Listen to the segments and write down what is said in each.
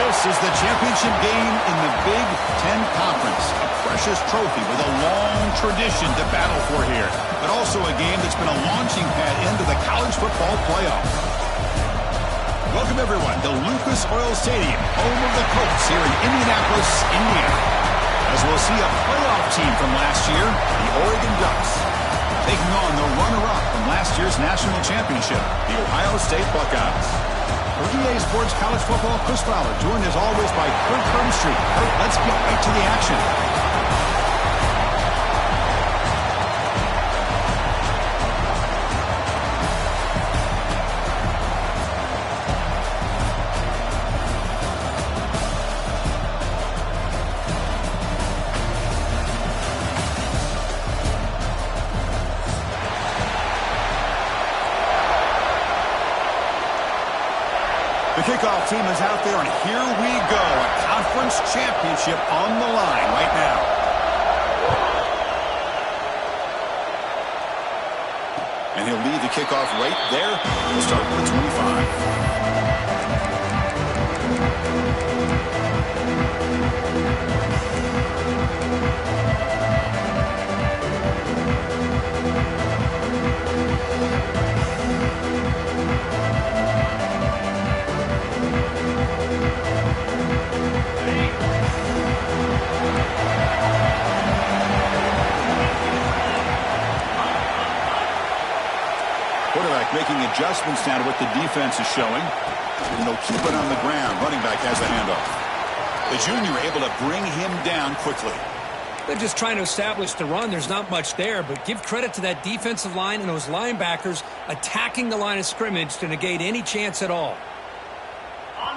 This is the championship game in the Big Ten Conference. A precious trophy with a long tradition to battle for here. But also a game that's been a launching pad into the college football playoff. Welcome, everyone, to Lucas Oil Stadium, home of the Colts here in Indianapolis, Indiana. As we'll see a playoff team from last year, the Oregon Ducks, taking on the runner-up from last year's national championship, the Ohio State Buckeyes. For EA Sports College Football, Chris Fowler, joined as always by Kurt Hermstreet. Kurt, let's get right to the action. The kickoff team is out there, and here we go. A conference championship on the line right now. And he'll lead the kickoff right there. We'll start with the 25. Quarterback making adjustments now to what the defense is showing. And they'll keep it on the ground. Running back has the handoff. The junior able to bring him down quickly. They're just trying to establish the run. There's not much there, but give credit to that defensive line and those linebackers attacking the line of scrimmage to negate any chance at all.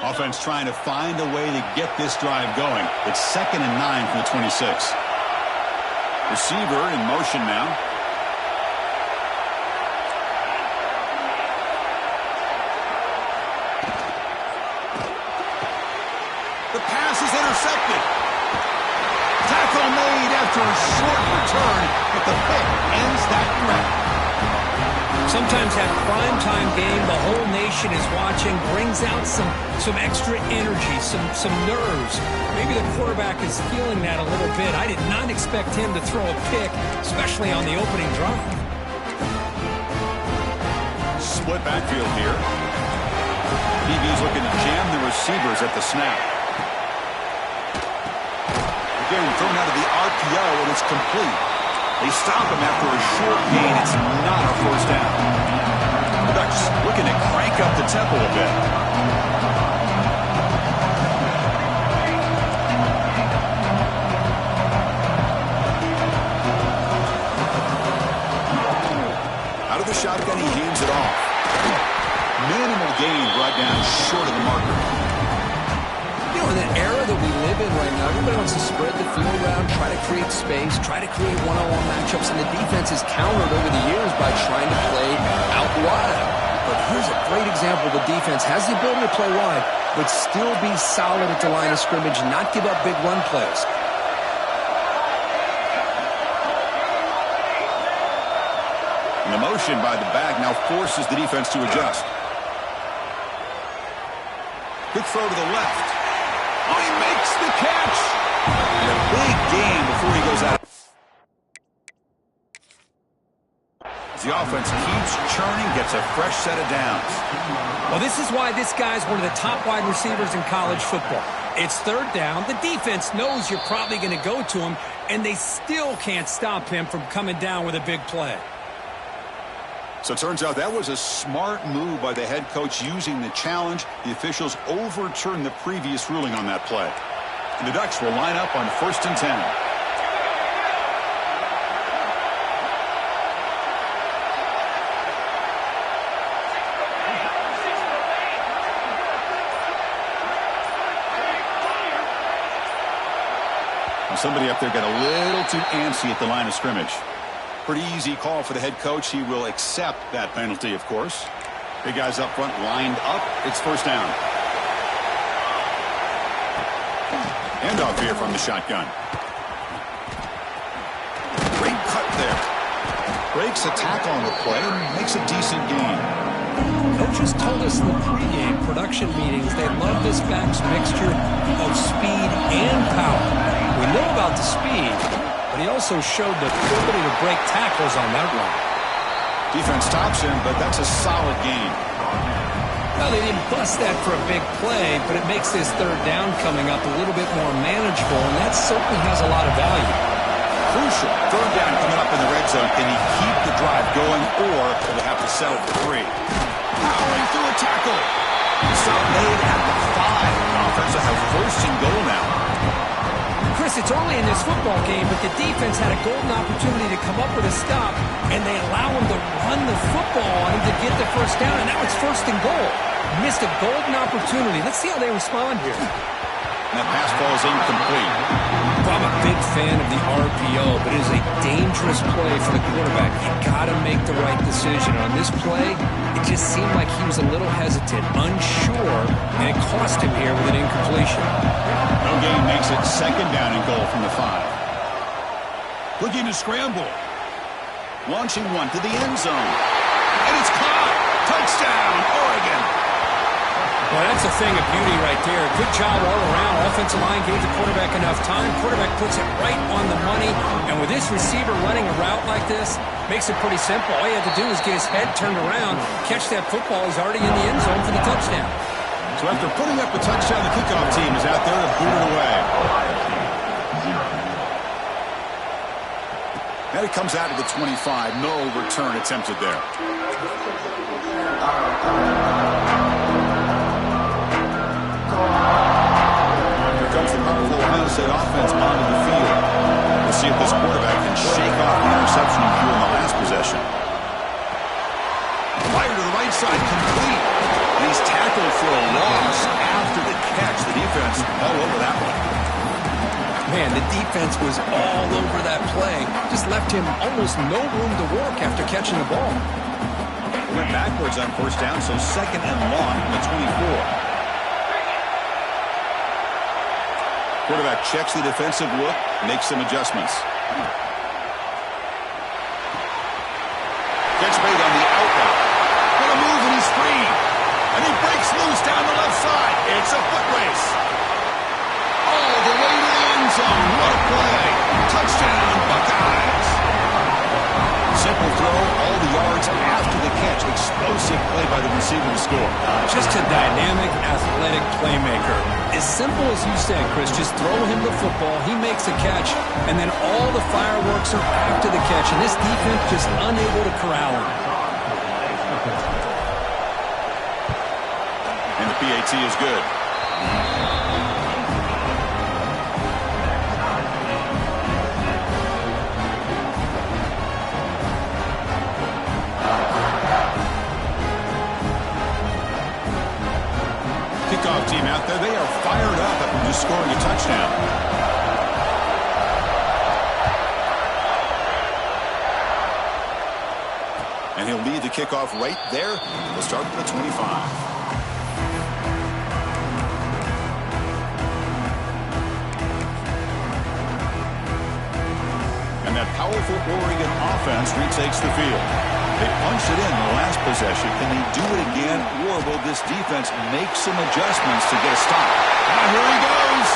Offense trying to find a way to get this drive going. It's 2nd and 9 from the 26. Receiver in motion now. The pass is intercepted. Tackle made after a short return, but the pick ends that threat. Sometimes that primetime game, the whole nation is watching, brings out some extra energy, some nerves. Maybe the quarterback is feeling that a little bit. I did not expect him to throw a pick, especially on the opening drive. Split backfield here. DB's looking to jam the receivers at the snap. Again, thrown out of the RPO, and it's complete. They stop him after a short gain. It's not a first down. The Ducks looking to crank up the tempo a bit. Out of the shotgun, he hands it off. Minimal gain brought down short of the marker. In an era that we live in right now, everybody wants to spread the field around, try to create space, try to create one-on-one matchups, and the defense has countered over the years by trying to play out wide. But here's a great example. The defense has the ability to play wide, but still be solid at the line of scrimmage, not give up big run plays. And the motion by the back now forces the defense to adjust. Quick throw to the left. Oh, he makes the catch. And a big gain before he goes out. As the offense keeps churning, gets a fresh set of downs. Well, this is why this guy's one of the top wide receivers in college football. It's 3rd down. The defense knows you're probably going to go to him, and they still can't stop him from coming down with a big play. So it turns out that was a smart move by the head coach using the challenge. The officials overturned the previous ruling on that play. And the Ducks will line up on 1st and 10. Well, somebody up there got a little too antsy at the line of scrimmage. Pretty easy call for the head coach. He will accept that penalty, of course. Big guys up front lined up. It's 1st down. Handoff here from the shotgun. Great cut there. Breaks a tackle on the play and makes a decent gain. Coaches told us in the pregame production meetings they love this back's mixture of speed and power. We know about the speed, but he also showed the ability to break tackles on that run. Defense stops him, but that's a solid gain. Well, they didn't bust that for a big play, but it makes this third down coming up a little bit more manageable, and that certainly has a lot of value. Crucial. Third down coming up in the red zone. Can he keep the drive going, or will they have to settle for 3? Powering through a tackle. Stop made at the 5. Offense will have first and goal now. Chris, it's early in this football game, but the defense had a golden opportunity to come up with a stop, and they allow him to run the football on him to get the first down, and now it's first and goal. Missed a golden opportunity. Let's see how they respond here. And that pass ball is incomplete. Well, I'm a big fan of the RPO, but it is a dangerous play for the quarterback. You got to make the right decision. On this play, it just seemed like he was a little hesitant, unsure, and it cost him here with an incompletion. No gain makes it second down and goal from the 5. Looking to scramble. Launching one to the end zone. And it's caught. Touchdown, Oregon. Well, that's a thing of beauty right there. Good job all around. Offensive line gave the quarterback enough time. Quarterback puts it right on the money. And with this receiver running a route like this, makes it pretty simple. All you have to do is get his head turned around, catch that football. He's already in the end zone for the touchdown. So after putting up a touchdown, the kickoff team is out there to boot it away. Now he comes out to the 25. No return attempted there. Here comes the powerful Ohio State offense onto the field. We'll see if this quarterback can shake off the interception he threw in the last possession. Fire to the right side, complete. And he's tackled for a loss after the catch. The defense all over that one. Man, the defense was all over that play. Just left him almost no room to work after catching the ball. Went backwards on first down, so second and long from the 24. Quarterback checks the defensive look, makes some adjustments. Gets made on the out route. What a move, and he's free. And he breaks loose down the left side. It's a foot race. All the way to the end zone. What a play. Touchdown, Buckeyes. Simple throw, all the yards after the catch. Explosive play by the receiver to score. Just a dynamic, athletic playmaker. As simple as you said, Chris, just throw him the football, he makes a catch, and then all the fireworks are after the catch, and this defense just unable to corral him. And the PAT is good. Kickoff team out there, they are fired up after just scoring a touchdown. And he'll lead the kickoff right there. We'll start from the 25. And that powerful Oregon offense retakes the field. They punched it in the last possession. Can they do it again, or will this defense make some adjustments to get a stop? Now here he goes.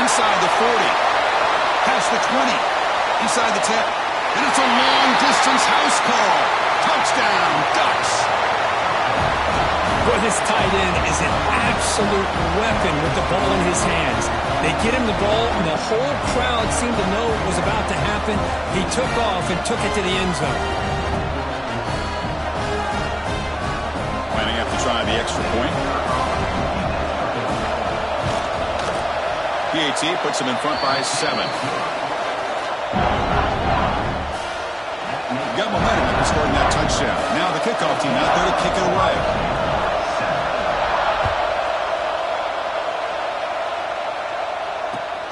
Inside the 40. Past the 20. Inside the 10. And it's a long-distance house call. Touchdown, Ducks. Boy, this tight end is an absolute weapon with the ball in his hands. They get him the ball, and the whole crowd seemed to know what was about to happen. He took off and took it to the end zone. Lining up to try the extra point. PAT puts him in front by 7. Got momentum after scoring that touchdown. Now the kickoff team out there to kick it away.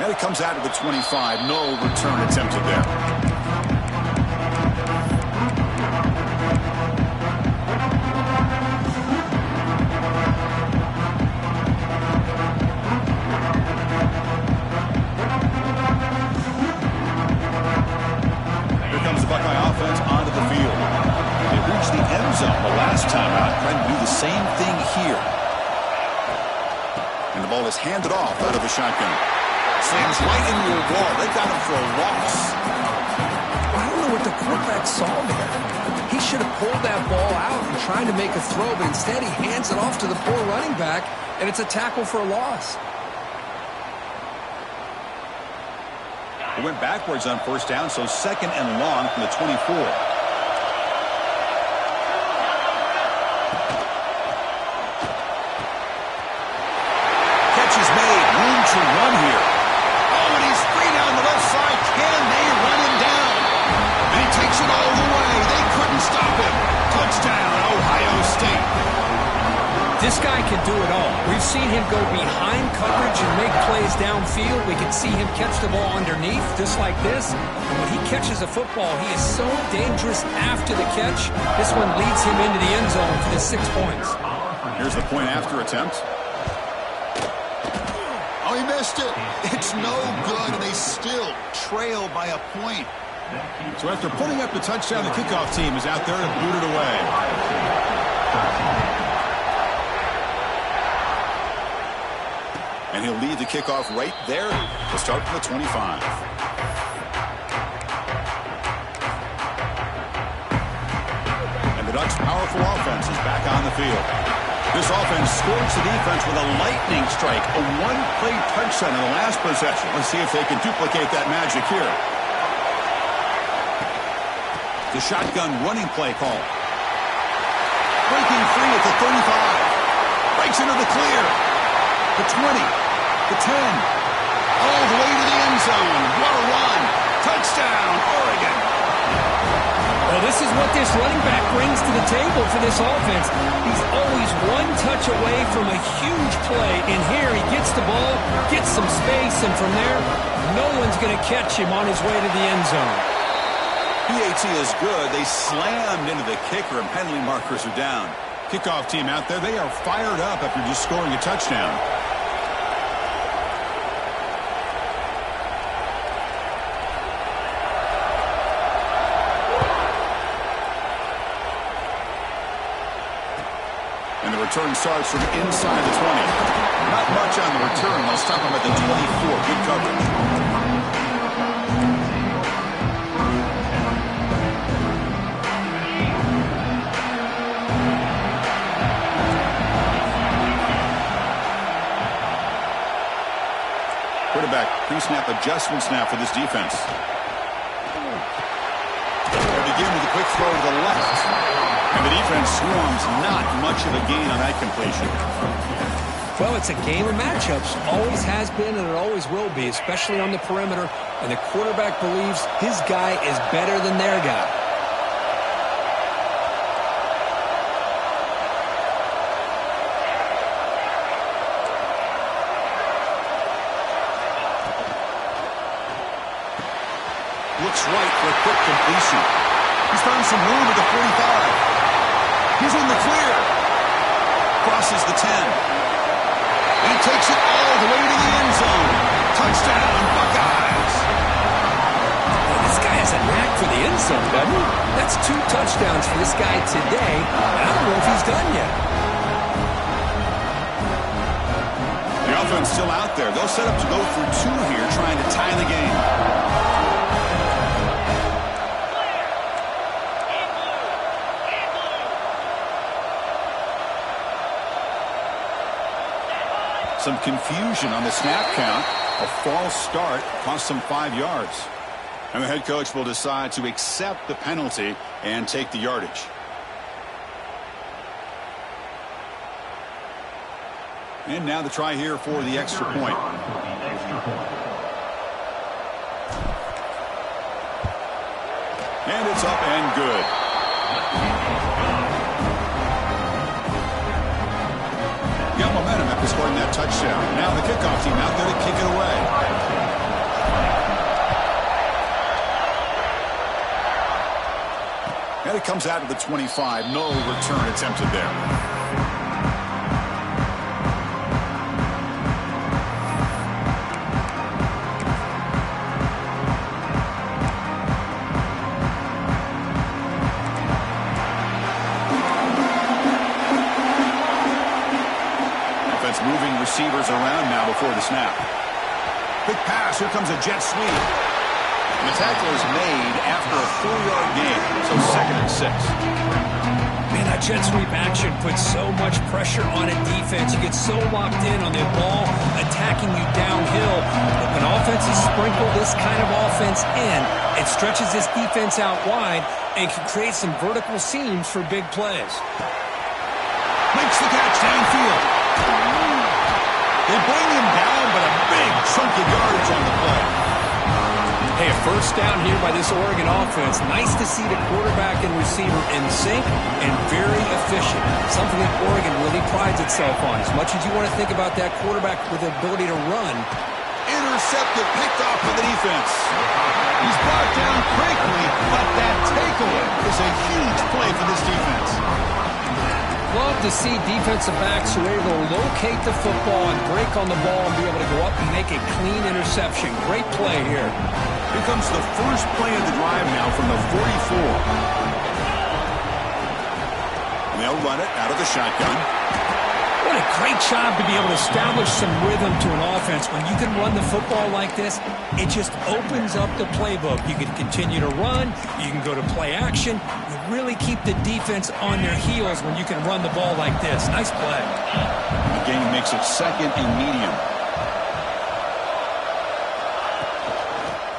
And it comes out to the 25. No return attempted there. Here comes the Buckeye offense onto the field. They reached the end zone the last time out, trying same thing here. And the ball is handed off out of the shotgun. Slams right into a wall. They got him for a loss. I don't know what the quarterback saw there. He should have pulled that ball out and tried to make a throw, but instead he hands it off to the poor running back, and it's a tackle for a loss. It went backwards on first down, so second and long from the 24. To run here. Oh, and he's free down the left side. Can they run him down? And he takes it all the way. They couldn't stop him. Touchdown, Ohio State. This guy can do it all. We've seen him go behind coverage and make plays downfield. We can see him catch the ball underneath, just like this. And when he catches a football, he is so dangerous after the catch. This one leads him into the end zone for the 6 points. Here's the point after attempt. Oh, he missed it. It's no good, and they still trail by a point. So after putting up the touchdown, the kickoff team is out there to boot it away. And he'll lead the kickoff right there to start from the 25. And the Ducks' powerful offense is back on the field. This offense scores the defense with a lightning strike, a one-play touchdown in the last possession. Let's see if they can duplicate that magic here. The shotgun running play call. Breaking free at the 35. Breaks into the clear. The 20. The 10. All the way to the end zone. What a run. Touchdown, Oregon. Well, this is what this running back brings to the table for this offense. He's always one touch away from a huge play. And here he gets the ball, gets some space, and from there, no one's going to catch him on his way to the end zone. PAT is good. They slammed into the kicker, and penalty markers are down. Kickoff team out there, they are fired up after just scoring a touchdown. And the return starts from inside the 20. Not much on the return. They'll stop him at the 24. Good coverage. Quarterback pre-snap adjustment snap for this defense. They begin with a quick throw to the left. And the defense swarms. Not much of a gain on that completion. Well, it's a game of matchups. Always has been and it always will be, especially on the perimeter. And the quarterback believes his guy is better than their guy. Looks right for a quick completion. He's found some room at the 45. He's in the clear. Crosses the 10. He takes it all the way to the end zone. Touchdown, Buckeyes. Well, this guy has a knack for the end zone, doesn't he? That's 2 touchdowns for this guy today. And I don't know if he's done yet. The offense still out there. They'll set up to go for 2 here, trying to tie the game. Some confusion on the snap count. A false start cost them 5 yards. And the head coach will decide to accept the penalty and take the yardage. And now the try here for the extra point. And it's up and good. Got momentum after scoring that touchdown. Now the kickoff team out there to kick it away. And it comes out of the 25. No return attempted there. is around now before the snap. Quick pass. Here comes a jet sweep. And the tackle is made after a 4-yard gain, so 2nd and 6. Man, that jet sweep action puts so much pressure on a defense. You get so locked in on the ball attacking you downhill. But when offenses sprinkle this kind of offense in, it stretches this defense out wide and can create some vertical seams for big plays. Makes the catch downfield. They bring him down, but a big chunk of yardage on the play. Hey, a first down here by this Oregon offense. Nice to see the quarterback and receiver in sync and very efficient. Something that Oregon really prides itself on. As much as you want to think about that quarterback with the ability to run. Intercepted, picked off by the defense. He's brought down quickly, but that takeaway is a huge play for this defense. Love to see defensive backs who are able to locate the football and break on the ball and be able to go up and make a clean interception. Great play here. Here comes the first play of the drive now from the 44. And they'll run it out of the shotgun. What a great job to be able to establish some rhythm to an offense. When you can run the football like this, it just opens up the playbook. You can continue to run. You can go to play action. You really keep the defense on their heels when you can run the ball like this. Nice play. The game makes it 2nd and medium.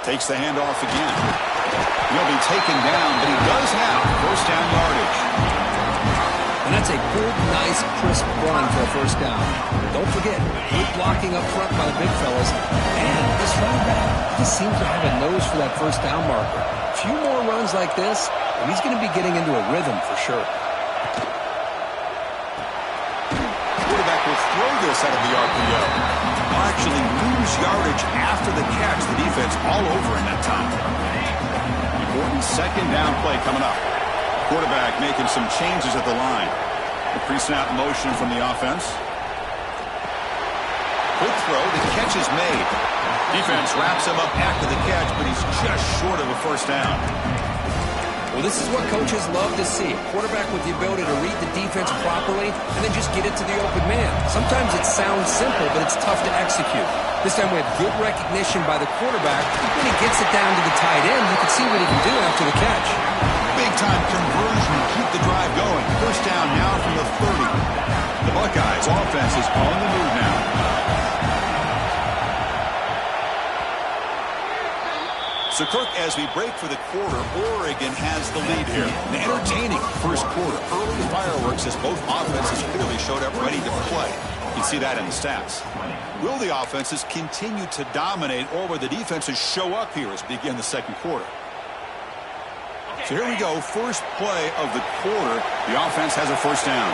Takes the handoff again. He'll be taken down, but he does have first down yardage. And that's a good, nice, crisp run for a first down. Don't forget, good blocking up front by the big fellas. And this running back just seems to have a nose for that first down marker. A few more runs like this, and he's going to be getting into a rhythm for sure. Quarterback will throw this out of the RPO. They'll actually lose yardage after the catch. The defense all over in that time. Important 2nd down play coming up. Quarterback making some changes at the line. The pre-snap motion from the offense. Quick throw. The catch is made. Defense wraps him up after the catch, but he's just short of a first down. Well, this is what coaches love to see. A quarterback with the ability to read the defense properly and then just get it to the open man. Sometimes it sounds simple, but it's tough to execute. This time we have good recognition by the quarterback. When he gets it down to the tight end, you can see what he can do after the catch. Big-time conversion to keep the drive going. First down now from the 30. The Buckeyes offense is on the move now. So, Kirk, as we break for the quarter, Oregon has the lead here. An entertaining first quarter. Early fireworks as both offenses clearly showed up ready to play. You can see that in the stats. Will the offenses continue to dominate, or will the defenses show up here as we begin the second quarter? So here we go, first play of the quarter. The offense has a first down.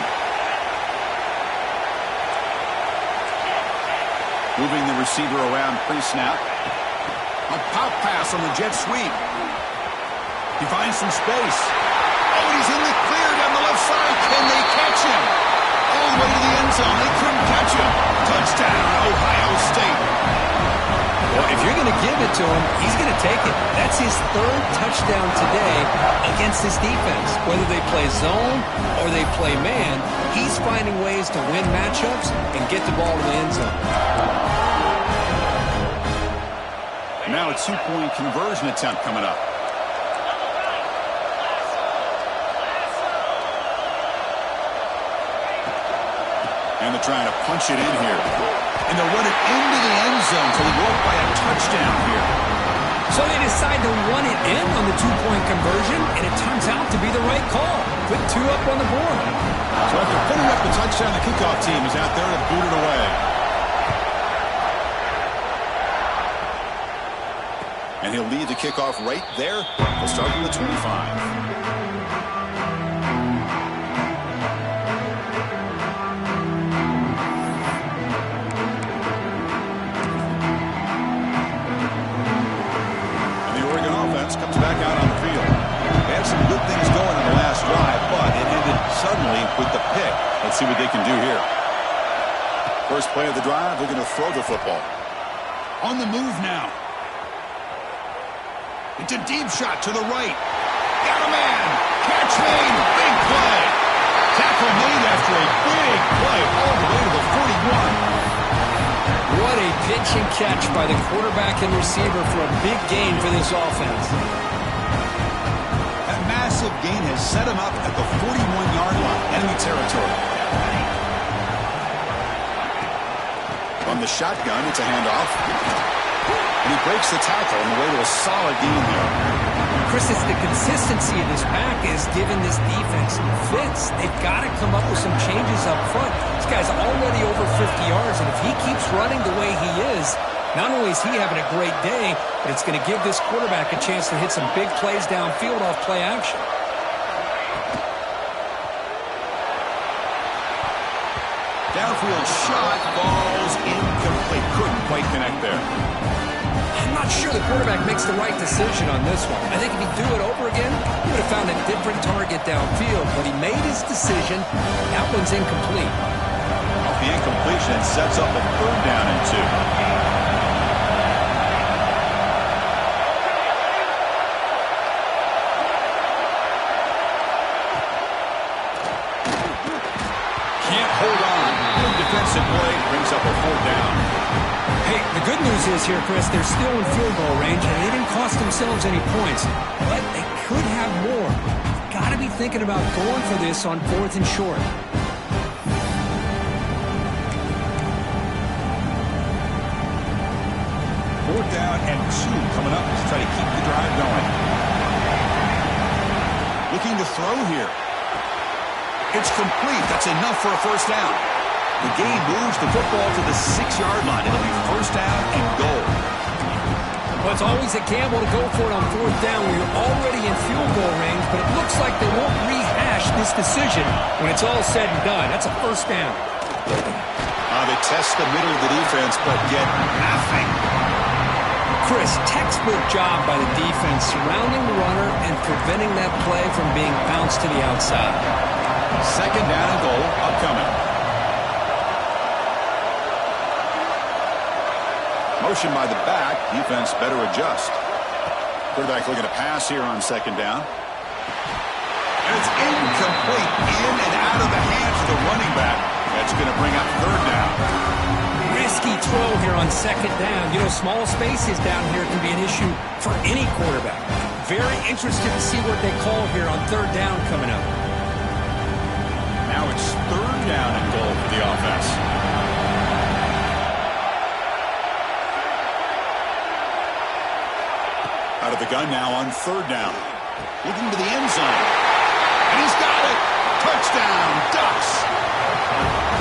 Moving the receiver around pre-snap. A pop pass on the jet sweep. He finds some space. Oh, he's in the clear down the left side. Can they catch him? All the way to the end zone. They couldn't catch him. Touchdown, Ohio State. Well, if you're going to give it to him, he's going to take it. That's his 3rd touchdown today against this defense. Whether they play zone or they play man, he's finding ways to win matchups and get the ball to the end zone. Now a 2-point conversion attempt coming up. And they're trying to punch it in here. And they'll run it into the end zone so they won't by a touchdown here. So they decide to run it in on the 2-point conversion, and it turns out to be the right call. Put 2 up on the board. So after putting up the touchdown, the kickoff team is out there to boot it away. And he'll lead the kickoff right there. He'll start from the 25. Comes back out on the field. They had some good things going on the last drive, but it ended suddenly with the pick. Let's see what they can do here. First play of the drive, they're going to throw the football. On the move now. It's a deep shot to the right. Got a man. Catch made. Big play. Tackle made after a big play all the way to the 41. Pitch and catch by the quarterback and receiver for a big gain for this offense. That massive gain has set him up at the 41-yard line, enemy territory. From the shotgun, it's a handoff. And he breaks the tackle on the way to a solid gain there. Chris, it's the consistency of this pack is giving this defense fits. They've got to come up with some changes up front. This guy's already over 50 yards, and if he keeps running the way he is, not only is he having a great day, but it's going to give this quarterback a chance to hit some big plays downfield off play action. Downfield shot falls incomplete. Couldn't quite connect there. I'm not sure the quarterback makes the right decision on this one. I think if he'd do it over again, he would have found a different target downfield. But he made his decision. That one's incomplete. The incompletion sets up a 3rd down and 2. Defensive play brings up a 4th down. Hey, the good news is here, Chris, they're still in field goal range, and they didn't cost themselves any points. But they could have more. Got to be thinking about going for this on 4th and short. 4th down and 2 coming up to try to keep the drive going. Looking to throw here. It's complete. That's enough for a 1st down. The game moves the football to the 6-yard line. It'll be 1st down and goal. Well, it's always a gamble to go for it on 4th down when you're already in field goal range, but it looks like they won't rehash this decision when it's all said and done. That's a 1st down. They test the middle of the defense, but get nothing. Chris, textbook job by the defense surrounding the runner and preventing that play from being bounced to the outside. 2nd down and goal upcoming. Motion by the back. Defense better adjust. Quarterback looking to pass here on 2nd down. And it's incomplete. In and out of the hands of the running back. That's going to bring up 3rd down. Risky throw here on 2nd down. You know, small spaces down here can be an issue for any quarterback. Very interested to see what they call here on 3rd down coming up. Now it's 3rd down and goal for the offense. Out of the gun now on 3rd down. Looking to the end zone. And he's got it. Touchdown, Ducks.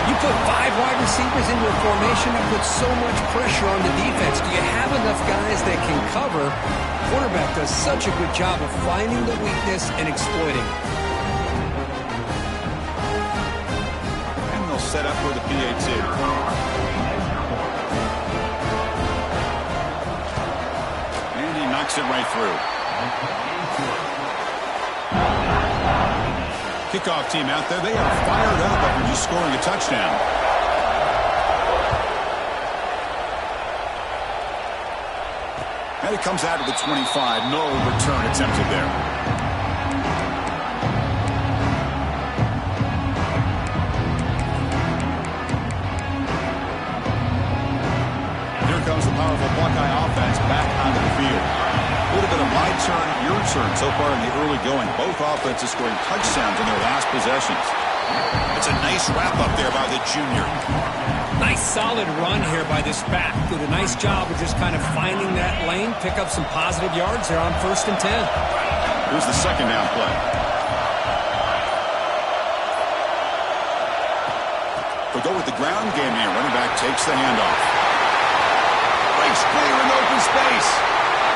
You put 5 wide receivers into a formation that puts so much pressure on the defense. Do you have enough guys that can cover? Quarterback does such a good job of finding the weakness and exploiting it. And they'll set up with a PAT. Knocks it right through. Kickoff team out there. They are fired up after just scoring a touchdown. And it comes out of the 25. No return attempted there. Here comes the powerful Buckeye offense back onto the field. A little bit of my turn, your turn so far in the early going. Both offenses scoring touchdowns in their last possessions. It's a nice wrap-up there by the junior. Nice solid run here by this back. Did a nice job of just kind of finding that lane, pick up some positive yards there on 1st and 10. Here's the 2nd down play. We go with the ground game here. Running back takes the handoff. Breaks clear in open space.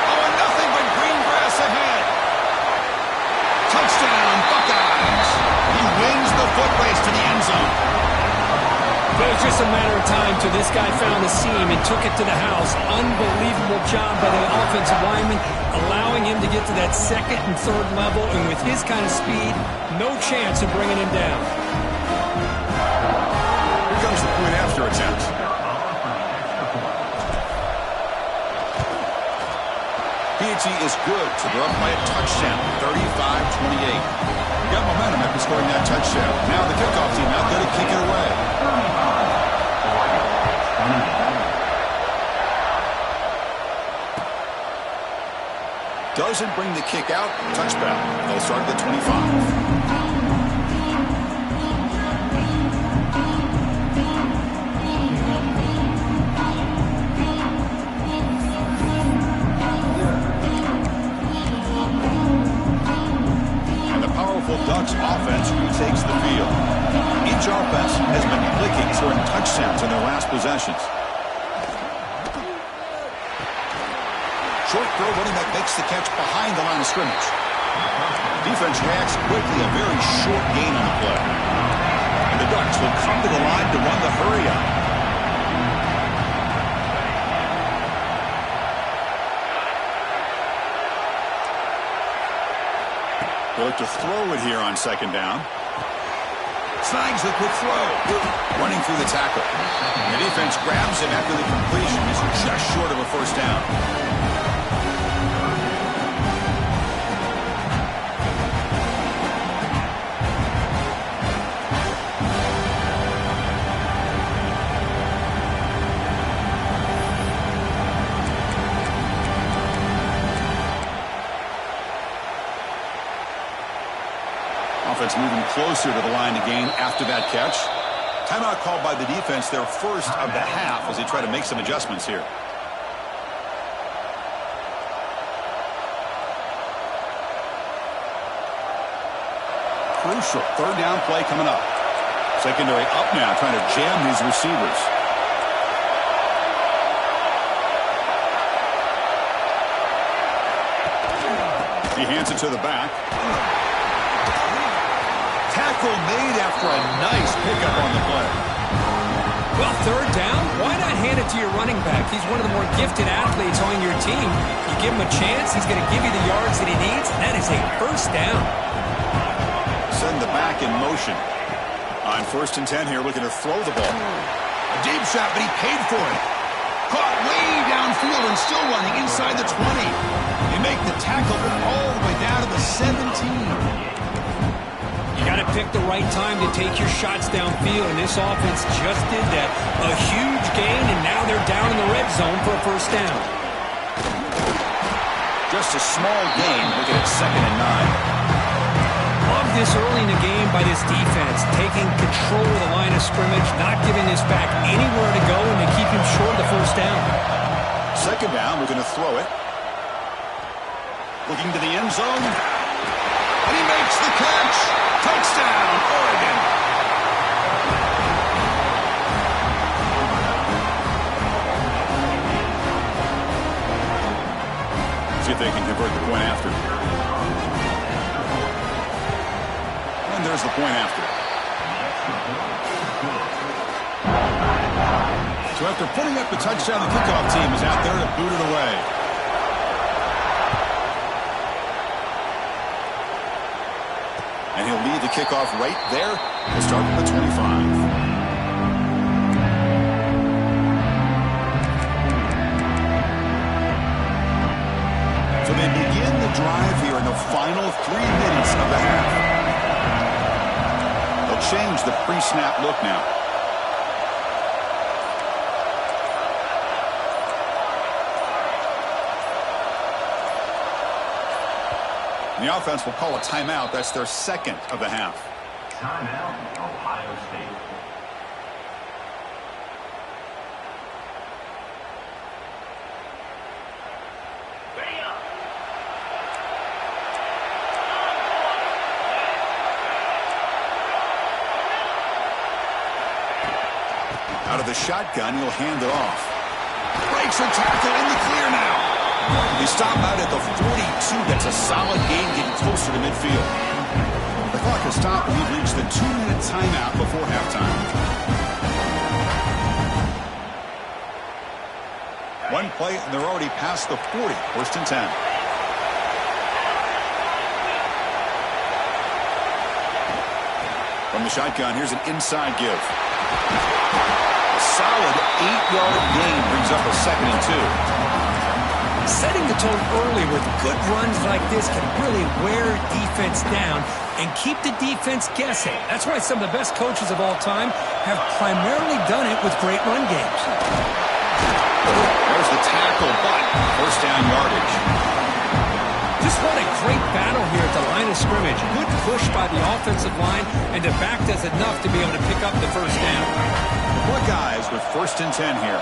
Oh, and nothing but green grass ahead. Touchdown, Buckeyes. He wins the foot race to the end zone. It was just a matter of time till this guy found the seam and took it to the house. Unbelievable job by the offensive lineman, allowing him to get to that 2nd and 3rd level, and with his kind of speed, no chance of bringing him down. Here comes the point after attempt. PAT is good, so they're up by a touchdown, 35-28. They got momentum after scoring that touchdown. Now the kickoff team out there to kick it away. doesn't bring the kick out. Touchback. They'll start at the 25. Ducks offense retakes the field. Each offense has been clicking, scoring touchdowns in their last possessions. Short throw, running back makes the catch behind the line of scrimmage. Defense reacts quickly, a very short gain on the play. And the Ducks will come to the line to run the hurry up. They look to throw it here on second down. Snags the quick throw. Running through the tackle. The defense grabs him after the completion. He's just short of a first down. Offense moving closer to the line to gain after that catch. Timeout called by the defense, their first of the half, as they try to make some adjustments here. Crucial third down play coming up. Secondary up now, trying to jam these receivers. He hands it to the back. Tackle made after a nice pickup on the play. Well, third down, why not hand it to your running back? He's one of the more gifted athletes on your team. You give him a chance, he's going to give you the yards that he needs, and that is a first down. Send the back in motion. On 1st and 10 here, looking to throw the ball. A deep shot, but he paid for it. Caught way downfield and still running inside the 20. They make the tackle all the way down to the 17. You got to pick the right time to take your shots downfield, and this offense just did that. A huge gain, and now they're down in the red zone for a first down. Just a small gain, looking at 2nd and 9. Love this early in the game by this defense, taking control of the line of scrimmage, not giving this back anywhere to go, and they keep him short of the first down. 2nd down, we're going to throw it. Looking to the end zone. And he makes the catch. Touchdown, Oregon. See if they can convert the point after. And there's the point after. So after putting up the touchdown, the kickoff team is out there to boot it away. And he'll lead the kickoff right there. We'll start with the 25. So they begin the drive here in the final 3 minutes of the half. They'll change the pre-snap look now. The offense will call a timeout. That's their 2nd of the half. Timeout, Ohio State. Out of the shotgun, he'll hand it off. Breaks a tackle in the clear now. They stop out at the 42. That's a solid gain, getting closer to midfield. The clock has stopped, and we've reached the 2-minute timeout before halftime. One play, and they're already past the 40. 1st and 10. From the shotgun, here's an inside give. A solid 8-yard gain brings up a 2nd and 2. Setting the tone early with good runs like this can really wear defense down and keep the defense guessing. That's why some of the best coaches of all time have primarily done it with great run games. There's the tackle, but first down yardage. line of scrimmage. Good push by the offensive line, and the back does enough to be able to pick up the first down. Buckeyes with 1st and 10 here.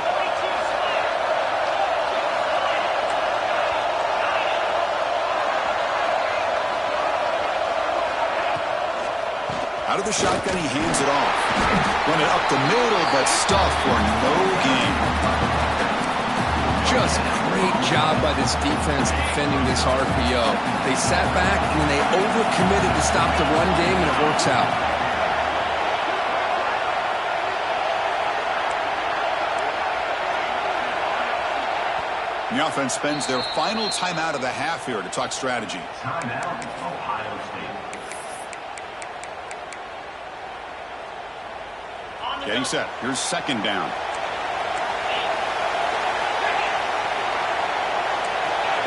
Out of the shotgun, he hands it off. Run it up the middle, but stuffed for no gain. Just great job by this defense defending this RPO. They sat back and then they overcommitted to stop the run game, and it works out. The offense spends their final timeout of the half here to talk strategy. Timeout, Ohio State. Getting set. Here's 2nd down.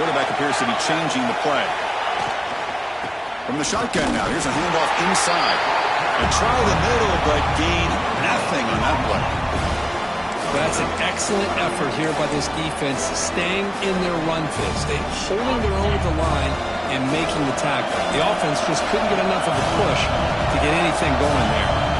Quarterback appears to be changing the play. From the shotgun now, here's a handoff inside. They try the middle, but gain nothing on that play. That's an excellent effort here by this defense, staying in their run fits. They holding their own at the line and making the tackle. The offense just couldn't get enough of a push to get anything going there.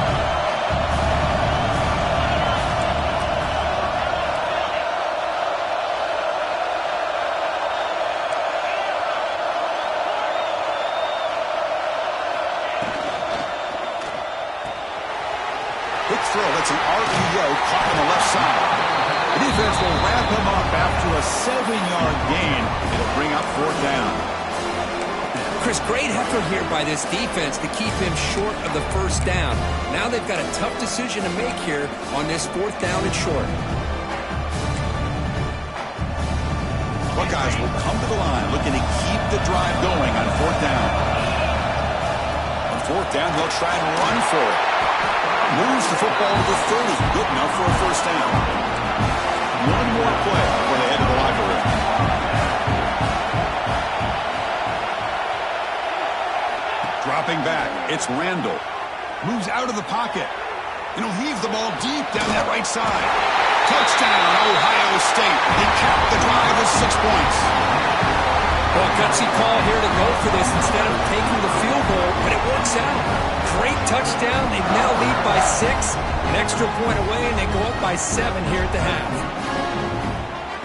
Throw. It's an RPO caught on the left side. The defense will wrap him up after a 7-yard gain. It'll bring up 4th down. Chris, great effort here by this defense to keep him short of the first down. Now they've got a tough decision to make here on this 4th down and short. Buckeyes will come to the line looking to keep the drive going on 4th down. On 4th down, they'll try and run for it. Moves the football to the 30. Good enough for a 1st down. One more play before they head to the locker room. Dropping back. It's Randall. Moves out of the pocket. And he'll heave the ball deep down that right side. Touchdown, Ohio State. They capped the drive with 6 points. Well, gutsy call here to go for this instead of taking the field goal, but it works out. Great touchdown. They now lead by 6. An extra point away, and they go up by 7 here at the half.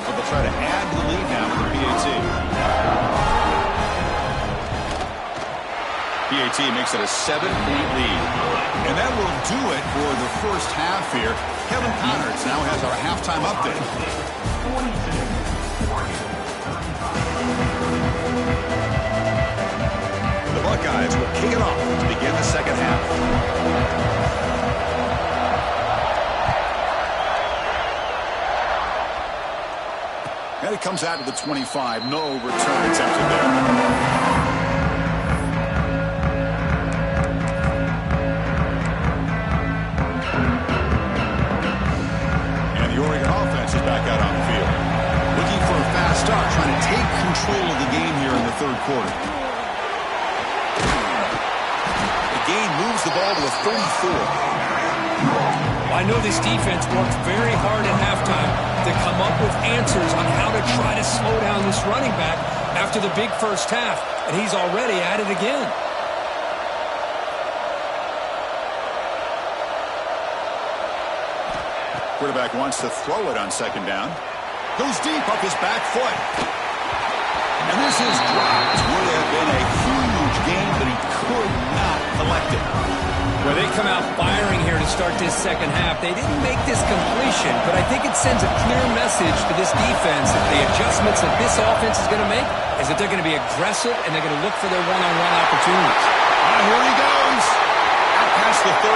So they'll try to add to the lead now with the PAT. PAT makes it a 7-point lead. And that will do it for the first half here. Kevin Connerts now has our halftime update. The Buckeyes will kick it off to begin the second half. And it comes out to the 25. No return attempted there. And the Oregon offense is back out on the field. Looking for a fast start, trying to take control of the game here in the 3rd quarter. Gain moves the ball to the 34. I know this defense worked very hard at halftime to come up with answers on how to try to slow down this running back after the big first half, and he's already at it again. Quarterback wants to throw it on 2nd down. Goes deep up his back foot. And this is dropped. Would have been a huge gain, but he could not collect it. Well, they come out firing here to start this second half. They didn't make this completion, but I think it sends a clear message to this defense that the adjustments that this offense is going to make is that they're going to be aggressive and they're going to look for their one-on-one opportunities. Here he goes. Out past the 30.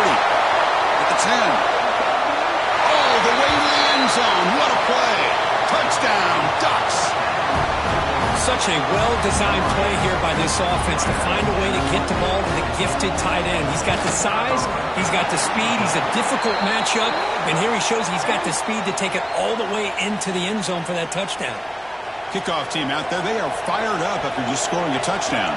At the 10. Oh, the way to the end zone. What a play. Touchdown, Ducks. Such a well-designed play here by this offense to find a way to get the ball to the gifted tight end. He's got the size, he's got the speed, he's a difficult matchup, and here he shows he's got the speed to take it all the way into the end zone for that touchdown. Kickoff team out there, they are fired up after just scoring a touchdown.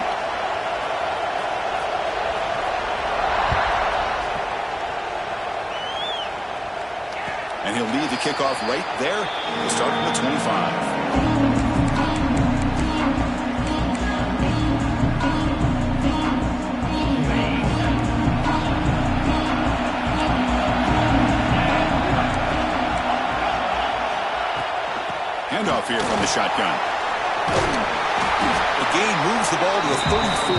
And he'll lead the kickoff right there. He'll start from the 25. the ball to the 34.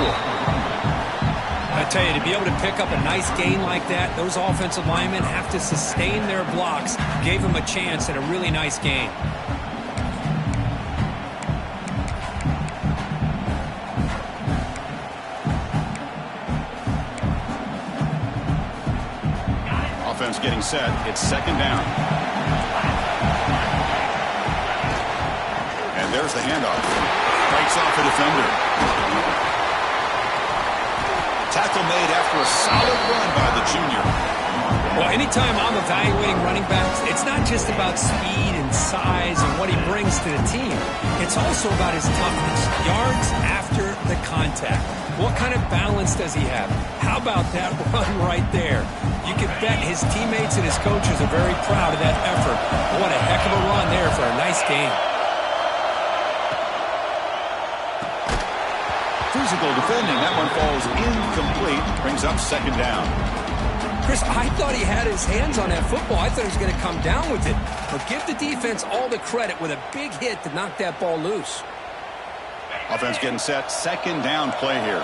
I tell you, to be able to pick up a nice gain like that, those offensive linemen have to sustain their blocks. Gave him a chance at a really nice gain. Offense getting set. It's second down. And there's the handoff. Breaks off a defender. Tackle made after a solid run by the junior. Well, anytime I'm evaluating running backs, it's not just about speed and size and what he brings to the team. It's also about his toughness. Yards after the contact. What kind of balance does he have? How about that run right there? You can bet his teammates and his coaches are very proud of that effort. What a heck of a run there for a nice game. Physical defending. That one falls incomplete. Brings up second down. Chris, I thought he had his hands on that football. I thought he was going to come down with it. But give the defense all the credit with a big hit to knock that ball loose. Offense getting set. Second down play here.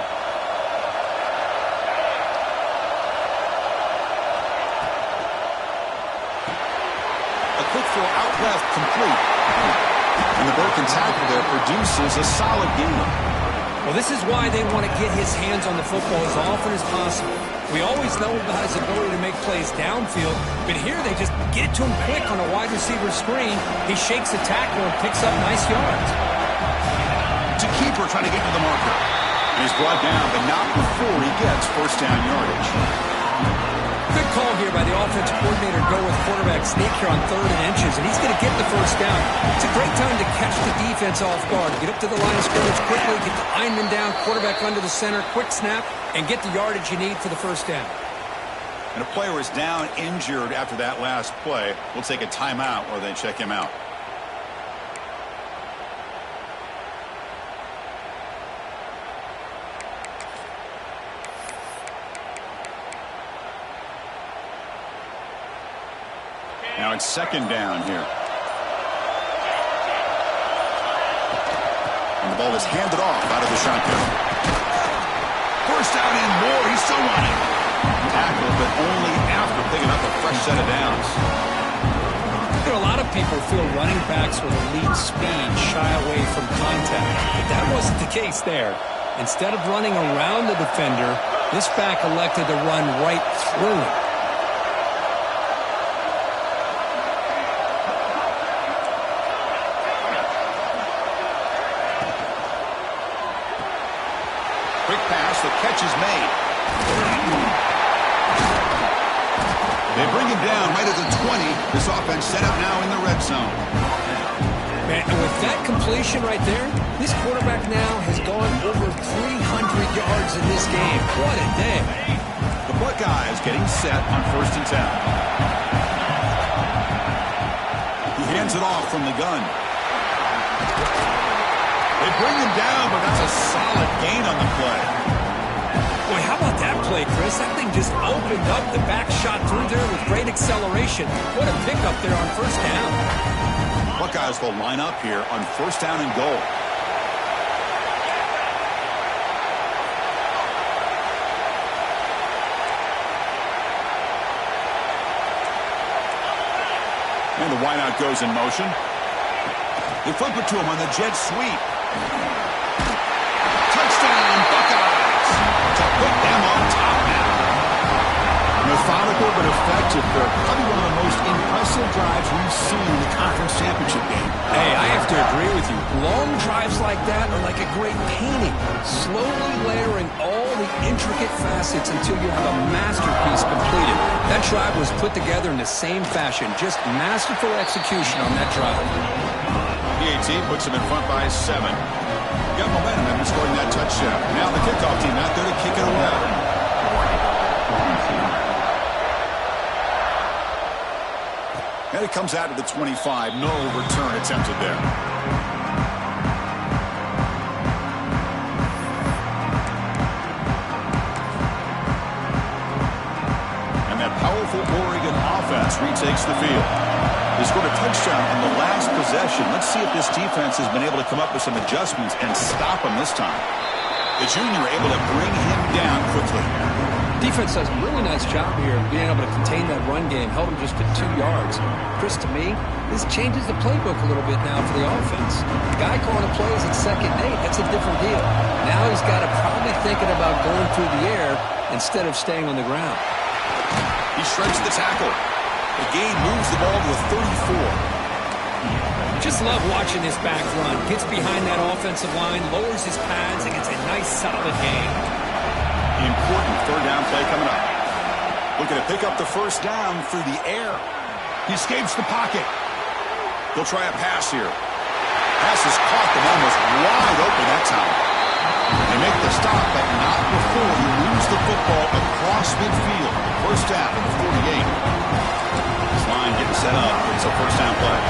A quick throw out left, complete. And the broken tackle there produces a solid gain. Well, this is why they want to get his hands on the football as often as possible. We always know about his ability to make plays downfield, but here they just get it to him quick on a wide receiver screen. He shakes the tackle and picks up nice yards. To keeper trying to get to the marker. And he's brought down, but not before he gets first down yardage. Good call here by the offensive coordinator to go with quarterback sneak here on 3rd and inches, and he's going to get the first down. It's a great time to catch the defense off guard. Get up to the line of scrimmage quickly, get the lineman down, quarterback under the center, quick snap, and get the yardage you need for the first down. And a player is down injured after that last play. We'll take a timeout or then check him out. Now it's second down here. And the ball is handed off out of the shotgun. First down and more. He's still running. Tackle, but only after picking up a fresh set of downs. There are a lot of people feel running backs with elite speed shy away from contact. But that wasn't the case there. Instead of running around the defender, this back elected to run right through him. Quick pass, the catch is made. They bring him down right at the 20. This offense set up now in the red zone. Man, and with that completion right there, this quarterback now has gone over 300 yards in this game. What a day. The Buckeyes getting set on 1st and 10. He hands it off from the gun. They bring him down, but that's a solid gain on the play. Boy, how about that play, Chris? That thing just opened up. The back shot through there with great acceleration. What a pickup there on first down. Buckeyes will line up here on 1st down and goal. And the wideout goes in motion. They flip it to him on the jet sweep. Touchdown, Buckeyes! To put them on top now. Methodical but effective. They're probably one of the most impressive drives we've seen in the conference championship game. Hey, I have to agree with you. Long drives like that are like a great painting. Slowly layering all the intricate facets until you have a masterpiece completed. That drive was put together in the same fashion. Just masterful execution on that drive. PAT puts them in front by 7. Got momentum after scoring that touchdown. Now the kickoff team out there to kick it away. And it comes out to the 25. No return attempted there. And that powerful Oregon offense retakes the field. They scored a touchdown on the last possession. Let's see if this defense has been able to come up with some adjustments and stop him this time. The junior able to bring him down quickly. Defense does a really nice job here of being able to contain that run game. Held him just to 2 yards. Chris, to me, this changes the playbook a little bit now for the offense. The guy calling the plays at 2nd and 8, that's a different deal. Now he's got to probably thinking about going through the air instead of staying on the ground. He shreds the tackle. The gain moves the ball to a 34. Just love watching this back run. Gets behind that offensive line, lowers his pads, and gets a nice solid gain. Important 3rd down play coming up. Looking to pick up the 1st down through the air. He escapes the pocket. He'll try a pass here. Pass is caught. The man was wide open that time. They make the stop, but not before you lose the football across midfield. 1st down at the 48. This line getting set up. It's a 1st down play.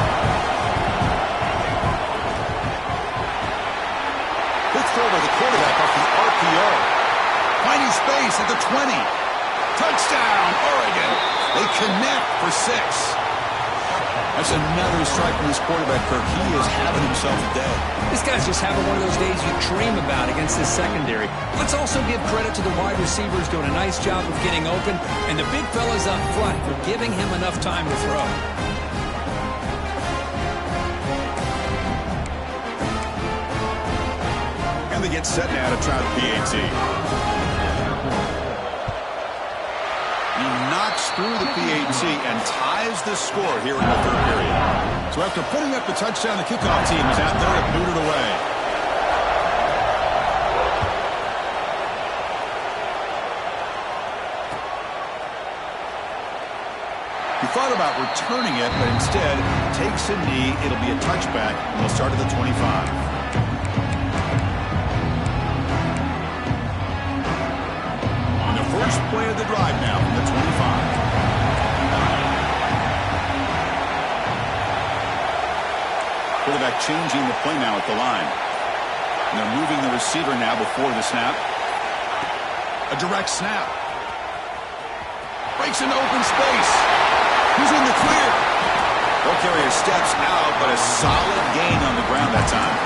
Quick throw by the quarterback off the RPO. Finding space at the 20. Touchdown, Oregon. They connect for 6. That's another strike from this quarterback, Kirk. He is having himself a day. This guy's just having one of those days you dream about against this secondary. Let's also give credit to the wide receivers doing a nice job of getting open, and the big fellas up front for giving him enough time to throw. And they get set now to try the PAT. He knocks through the PAT and ties the score here in the 3rd period. So after putting up the touchdown, the kickoff team is out there to boot it away. He thought about returning it, but instead takes a knee. It'll be a touchback, and they'll start at the 25. First play of the drive now from the 25. Quarterback changing the play now at the line. And they're moving the receiver now before the snap. A direct snap. Breaks into open space. Who's in the clear? They'll carry his steps out, but a solid gain on the ground that time.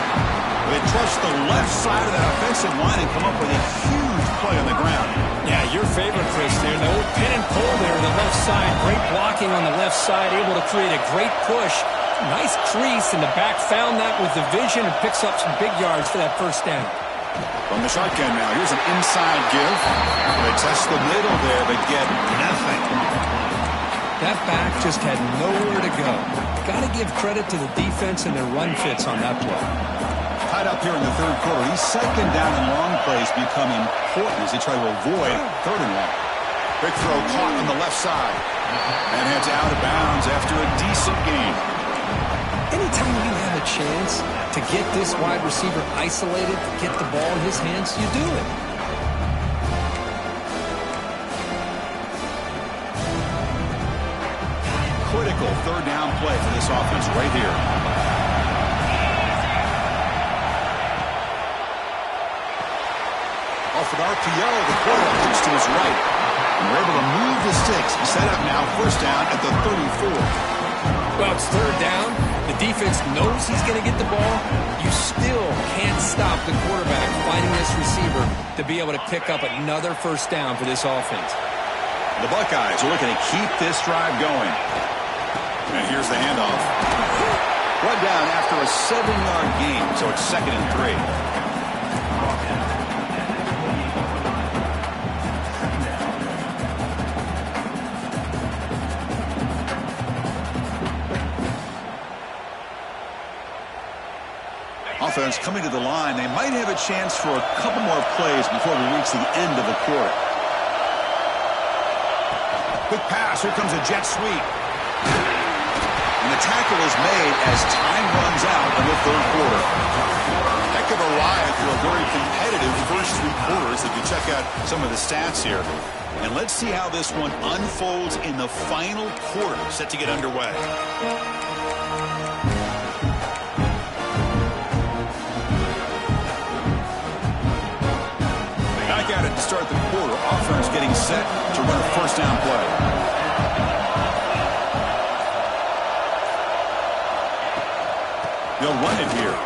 They trust the left side of that offensive line and come up with a huge play on the ground. Yeah, your favorite, Chris, there. The old pin and pull there on the left side. Great blocking on the left side, able to create a great push. Nice crease, and the back found that with the vision and picks up some big yards for that 1st down. From the shotgun now, here's an inside give. They test the middle there, but get nothing. That back just had nowhere to go. Got to give credit to the defense and their run fits on that play. Tied up here in the 3rd quarter. These 2nd down and long plays become important as they try to avoid 3rd and long. Big throw caught on the left side. And heads out of bounds after a decent game. Anytime you have a chance to get this wide receiver isolated, get the ball in his hands, you do it. Critical 3rd down play for this offense right here. Off an RPO, the quarterback looks to his right. And they're able to move the sticks. He's set up now, 1st down at the 34. Well, it's 3rd down. The defense knows he's going to get the ball. You still can't stop the quarterback finding this receiver to be able to pick up another 1st down for this offense. The Buckeyes are looking to keep this drive going. And here's the handoff. Run down after a 7-yard gain, so it's 2nd and 3. Offense coming to the line. They might have a chance for a couple more plays before we reach the end of the quarter. Quick pass. Here comes a jet sweep. And the tackle is made as time runs out in the 3rd quarter. Heck of a ride through a very competitive first 3 quarters if you check out some of the stats here. And let's see how this one unfolds in the final quarter set to get underway. Back at it to start the quarter. Offense getting set to run a 1st down play. They'll run it here.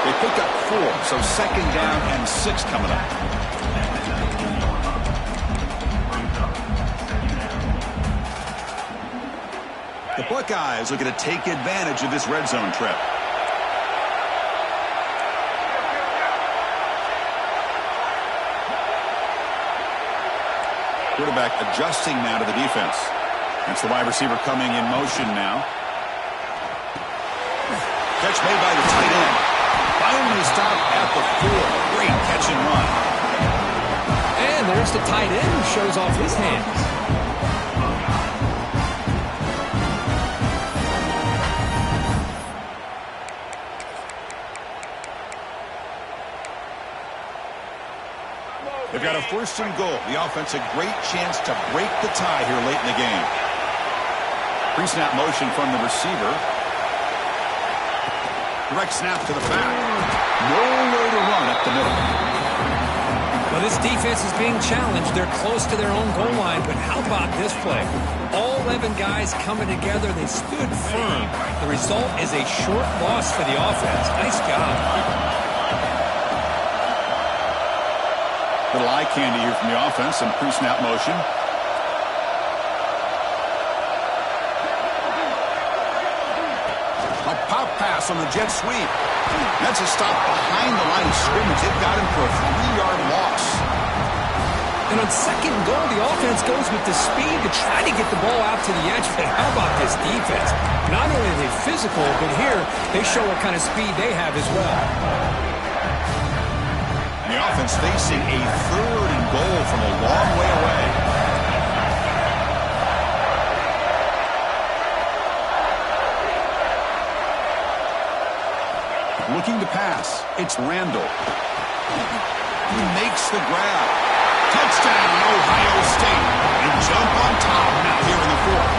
They pick up 4, so second down and 6 coming up. The Buckeyes looking to take advantage of this red zone trip. Quarterback adjusting now to the defense. That's the wide receiver coming in motion now. Catch made by the tight end. Finally stopped at the 4. Great catch and run. And there's the tight end who shows off his hands. They've got a 1st and goal. The offense a great chance to break the tie here late in the game. Pre-snap motion from the receiver. Direct snap to the back. Nowhere to run up the middle. Well, this defense is being challenged. They're close to their own goal line, but how about this play? All 11 guys coming together. They stood firm. The result is a short loss for the offense. Nice job. Little eye candy here from the offense. Some pre-snap motion. A pop pass on the jet sweep. That's a stop behind the line of scrimmage. It got him for a 3-yard loss. And on second goal, the offense goes with the speed to try to get the ball out to the edge. But how about this defense? Not only are they physical, but here they show what kind of speed they have as well. The offense facing a 3rd and goal from a long way away. Looking to pass. It's Randall. He makes the grab. Touchdown, Ohio State. And jump on top now here in the 4th.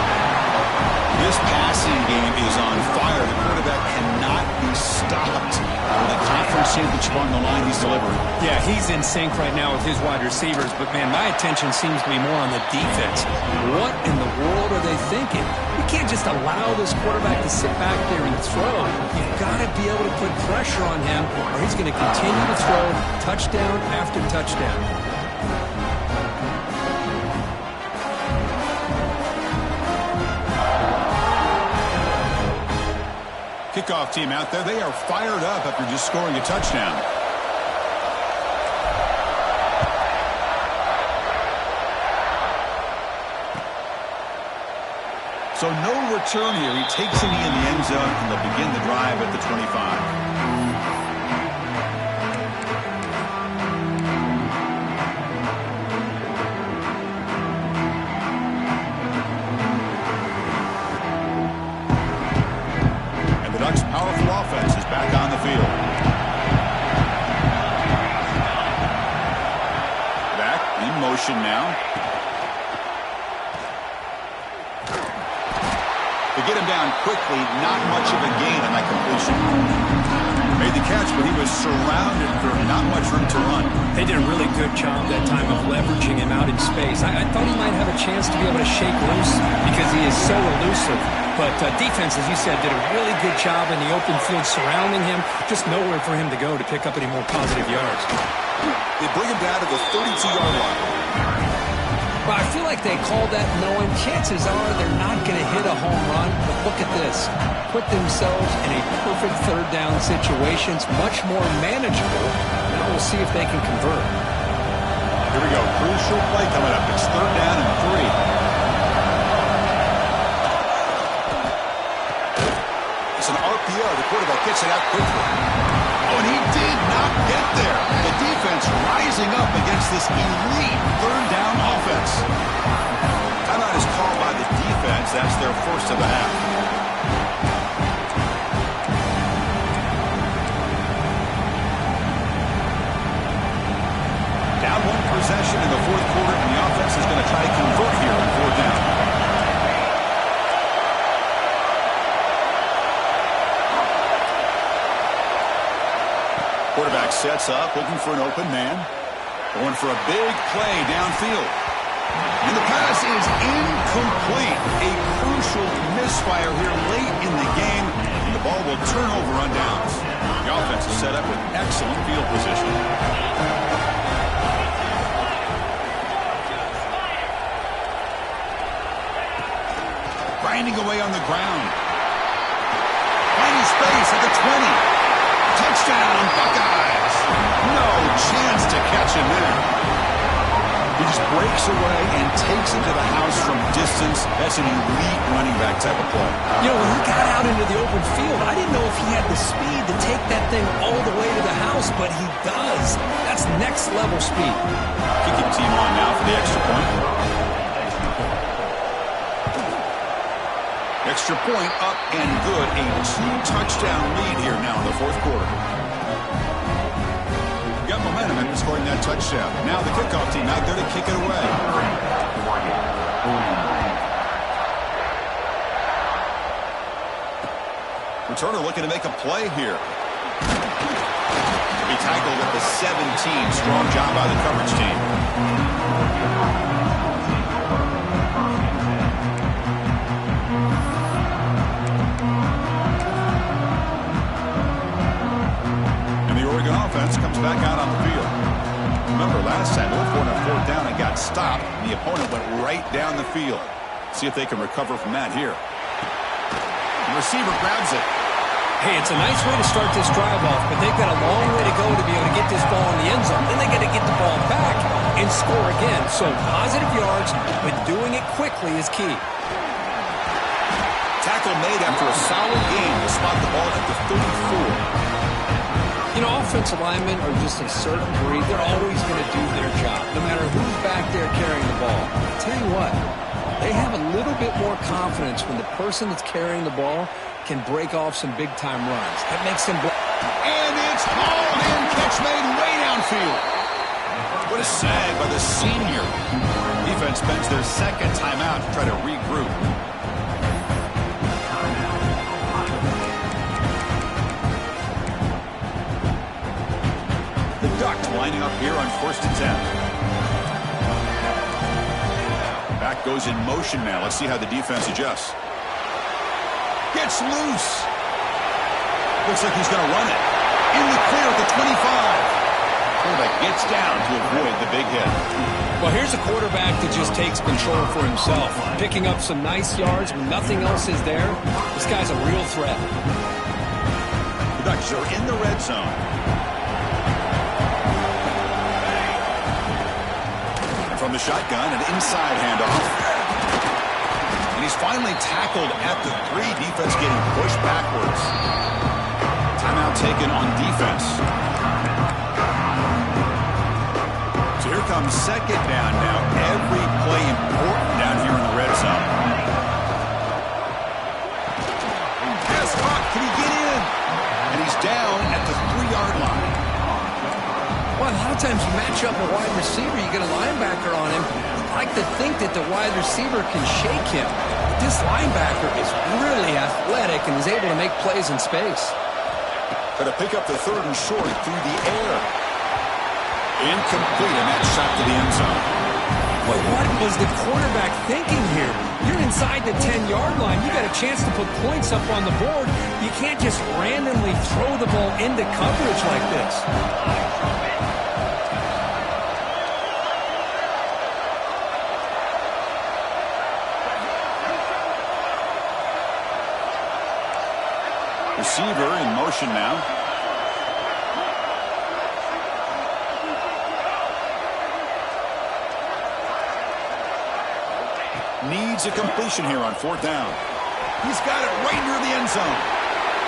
This passing game is on fire. The quarterback cannot be stopped. With a conference championship on the line, he's delivering. Yeah, he's in sync right now with his wide receivers, but man, my attention seems to be more on the defense. What in the world are they thinking? You can't just allow this quarterback to sit back there and throw. You've got to be able to put pressure on him, or he's going to continue to throw touchdown after touchdown. Kickoff team out there. They are fired up after just scoring a touchdown. So no return here. He takes it in the end zone, and they'll begin the drive at the 25. Powerful offense is back on the field. Back in motion now. They get him down quickly. Not much of a gain on that completion. Made the catch, but he was surrounded for not much room to run. They did a really good job that time of leveraging him out in space. I thought he might have a chance to be able to shake loose because he is so elusive. But defense, as you said, did a really good job in the open field surrounding him. Just nowhere for him to go to pick up any more positive yards. They bring him down to the 32-yard line. Well, I feel like they called that knowing chances are they're not going to hit a home run. But look at this. Put themselves in a perfect 3rd down situation. It's much more manageable. Now we'll see if they can convert. Here we go. Crucial play coming up. It's 3rd down and 3. It's an RPO. The quarterback gets it out quickly. Oh, and he did not get there. The defense rising up against this elite 3rd down offense. Timeout is called by the defense. That's their 1st of the half. Down 1 possession in the 4th quarter, and the offense is going to try to convert here on 4th down. Quarterback sets up, looking for an open man. Going for a big play downfield. And the pass is incomplete. A crucial misfire here late in the game. And the Ball will turn over on downs. The offense is set up with excellent field position. Grinding away on the ground. Finding space at the 20. Touchdown, Buckeyes. No chance to catch him there. He just breaks away and takes it to the house from distance. That's an elite running back type of play. You know, when he got out into the open field, I didn't know if he had the speed to take that thing all the way to the house, but he does. That's next level speed. Kicking team on now for the extra point. Extra point up and good. A 2-touchdown lead here now in the fourth quarter. Got momentum in scoring that touchdown. Now the kickoff team out there to kick it away. Returner looking to make a play here. He tackled at the 17. Strong job by the coverage team. Offense comes back out on the field. Remember last time, for a fourth down and got stopped. The opponent went right down the field. See if they can recover from that here. The receiver grabs it. Hey, it's a nice way to start this drive off, but they've got a long way to go to be able to get this ball in the end zone. Then they got to get the ball back and score again. So positive yards, but doing it quickly is key. Tackle made after a solid game to spot the ball at the 34. You know, offensive linemen are just a certain breed. They're always going to do their job, no matter who's back there carrying the ball. I'll tell you what, they have a little bit more confidence when the person that's carrying the ball can break off some big-time runs. That makes them... And it's hauled in, catch made way downfield. What a sag by the senior. Defense spends their second timeout to try to regroup. Lining up here on 1st and 10. Back goes in motion now. Let's see how the defense adjusts. Gets loose. Looks like he's going to run it. In the clear at the 25. Quarterback gets down to avoid the big hit. Well, here's a quarterback that just takes control for himself. Picking up some nice yards when nothing else is there. This guy's a real threat. The Ducks are in the red zone. From the shotgun, an inside handoff. And he's finally tackled at the 3. Defense getting pushed backwards. Timeout taken on defense. So here comes second down now. Every play important down here in the red zone. Pass caught. Can he get in? And he's down at the 3-yard line. Well, a lot of times you match up a wide receiver, you get a linebacker on him. You'd like to think that the wide receiver can shake him. But this linebacker is really athletic and is able to make plays in space. Got to pick up the 3rd and short through the air. Incomplete, and that shot to the end zone. Well, what was the quarterback thinking here? You're inside the 10-yard line. You got a chance to put points up on the board. You can't just randomly throw the ball into coverage like this. Receiver in motion now. Needs a completion here on 4th down. He's got it right near the end zone.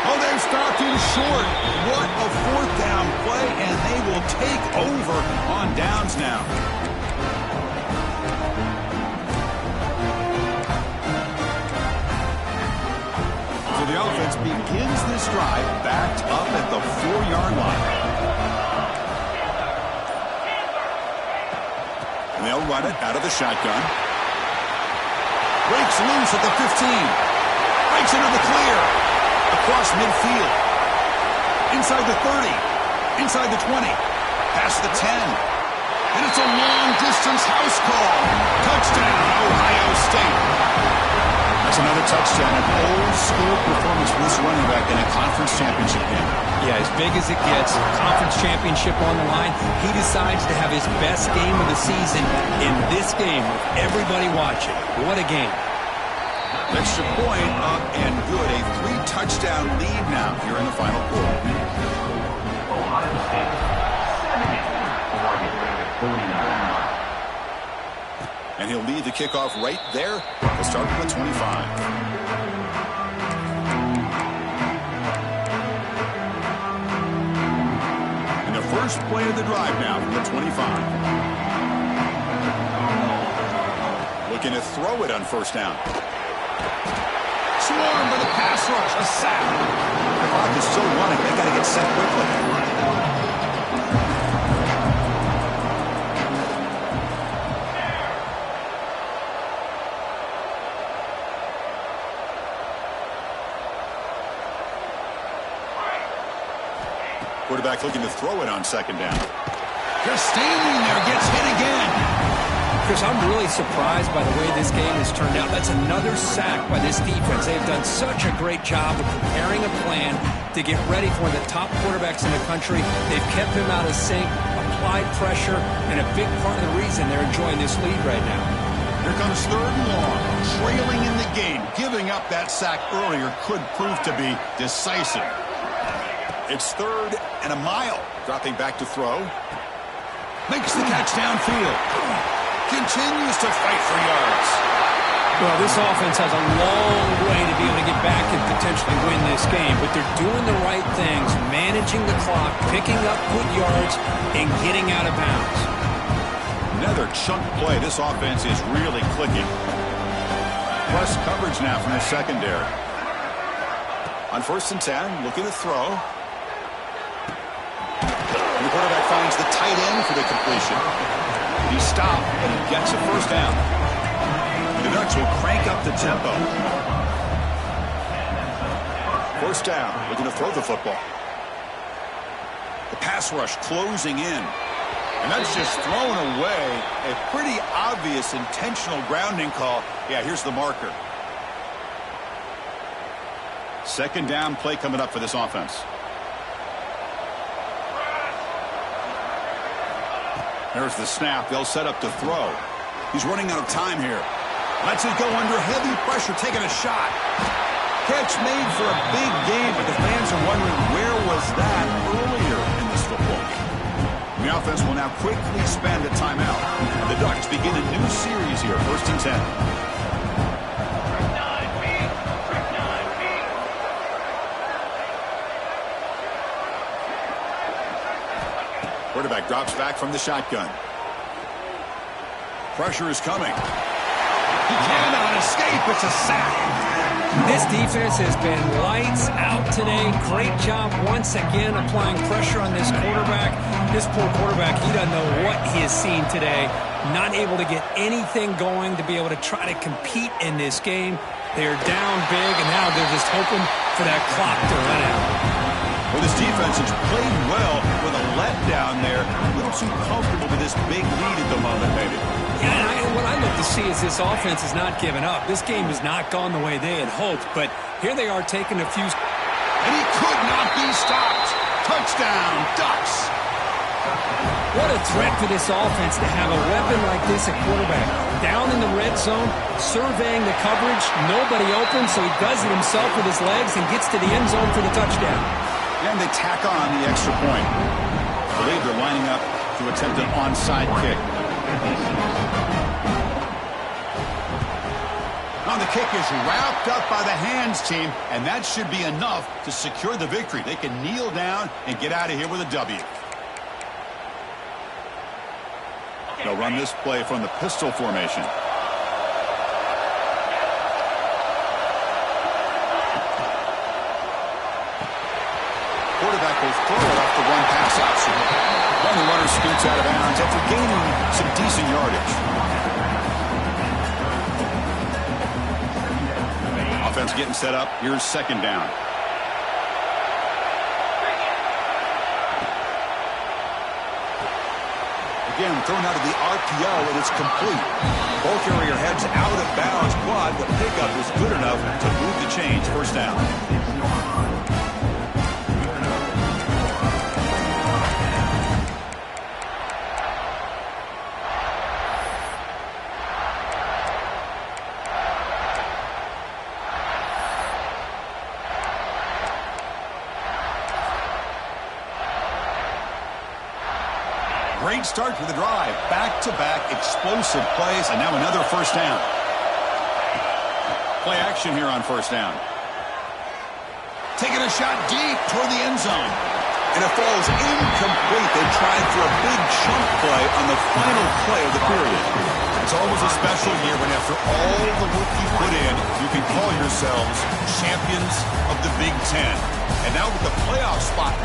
Oh, they've stopped him short. What a 4th down play, and they will take over on downs now. The offense begins this drive backed up at the 4-yard line. And they'll run it out of the shotgun. Breaks loose at the 15. Breaks into the clear. Across midfield. Inside the 30. Inside the 20. Past the 10. And it's a long-distance house call. Touchdown, Ohio State. That's another touchdown. An old-school performance for this running back in a conference championship game. Yeah, as big as it gets, conference championship on the line, he decides to have his best game of the season in this game with everybody watching. What a game. Extra point up and good. A 3-touchdown lead now here in the final quarter. Ohio State 70, Oregon 49. And he'll lead the kickoff right there. He'll start from the 25. And the first play of the drive now from the 25. Looking to throw it on first down. Swarmed by the pass rush. A sack. The clock is still running. They got to get set quickly. Quarterback looking to throw it on second down. Just standing there, gets hit again. Chris, I'm really surprised by the way this game has turned out. That's another sack by this defense. They've done such a great job of preparing a plan to get ready for one of the top quarterbacks in the country. They've kept him out of sync, applied pressure, and a big part of the reason they're enjoying this lead right now. Here comes third and long, trailing in the game. Giving up that sack earlier could prove to be decisive. It's 3rd and a mile. Dropping back to throw. Makes the catch downfield. Continues to fight for yards. Well, this offense has a long way to be able to get back and potentially win this game, but they're doing the right things, managing the clock, picking up good yards, and getting out of bounds. Another chunk play. This offense is really clicking. Plus coverage now from the secondary. On 1st and 10, looking to throw. And the quarterback finds the tight end for the completion. He stopped, but he gets a first down. The Ducks will crank up the tempo. First down, looking to throw the football. The pass rush closing in. And that's just thrown away. A pretty obvious intentional grounding call. Yeah, here's the marker. Second down play coming up for this offense. There's the snap. They'll set up to throw. He's running out of time here. Lets it go under heavy pressure, taking a shot. Catch made for a big game, but the fans are wondering where was that earlier in this football game. The offense will now quickly spend a timeout. The Ducks begin a new series here, 1st and 10. Quarterback drops back from the shotgun. Pressure is coming. He cannot escape. It's a sack. This defense has been lights out today. Great job once again applying pressure on this quarterback. This poor quarterback, he doesn't know what he has seen today. Not able to get anything going to be able to try to compete in this game. They're down big, and now they're just hoping for that clock to run out. Well, this defense has played well with a letdown there. A little too comfortable with this big lead at the moment, maybe. Yeah, and what I look to see is this offense is not giving up. This game has not gone the way they had hoped, but here they are taking a few. And he could not be stopped. Touchdown, Ducks. What a threat for this offense to have a weapon like this at quarterback. Down in the red zone, surveying the coverage, nobody open, so he does it himself with his legs and gets to the end zone for the touchdown. And they tack on the extra point. I believe they're lining up to attempt an onside kick. Now the kick is wrapped up by the hands team, and that should be enough to secure the victory. They can kneel down and get out of here with a W. They'll run this play from the pistol formation. Quarterback will throw it off the one pass option. Then the runner scoots out of bounds after gaining some decent yardage. Offense getting set up. Here's second down. The again, thrown out of the RPO, and it's complete. Ball carrier heads out of bounds, but the pickup is good enough to move the chains. First down. Great start to the drive. Back-to-back explosive plays, and now another first down. Play action here on first down. Taking a shot deep toward the end zone. And it falls incomplete. They tried for a big chunk play on the final play of the period. It's always a special year when after all the work you put in, you can call yourselves champions of the Big Ten. And now with the playoff spot